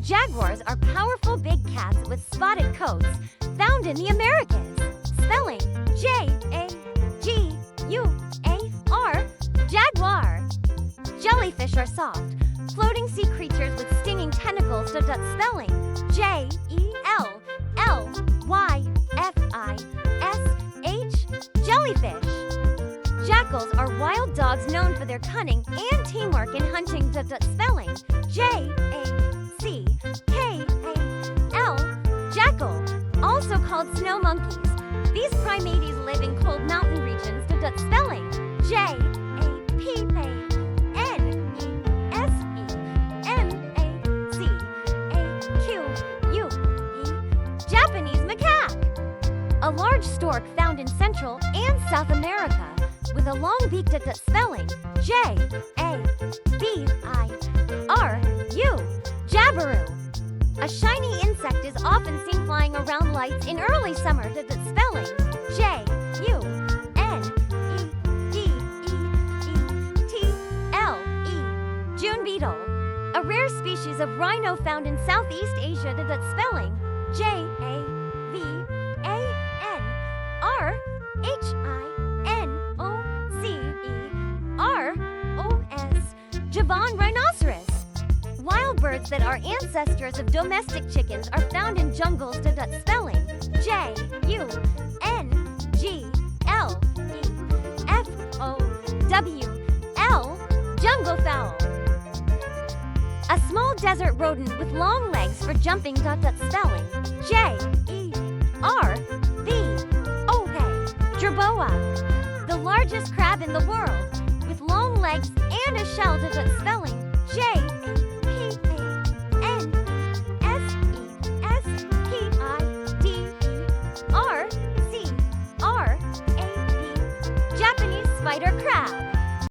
Jaguars are powerful big cats with spotted coats found in the Americas. Spelling Jaguar. Jaguar. Jellyfish are soft, floating sea creatures with stinging tentacles. Spelling Jellyfish. Jellyfish. Jackals are wild dogs known for their cunning and teamwork in hunting. Spelling Jackal. Jackal, also called snow monkeys. These primates live in cold mountain regions. Spelling Japnesemakue. Japanese macaque. A large stork found in Central and South America with a long beak. Spelling Jabiru. Jabiru. A shiny insect is often seen flying around lights in early summer. Spelling Junebeetle. June beetle. A rare species of rhino found in Southeast Asia. Spelling JAvanHinoceros. Javan rhinoceros. Wild birds that are ancestors of domestic chickens are found in jungles. Spelling Jungleflower. Jungle fowl. A small desert rodent with long legs for jumping. Spelling Jerboa. Jerboa. The largest crab in the world with long legs and a shell. Spelling Japanese spider crab.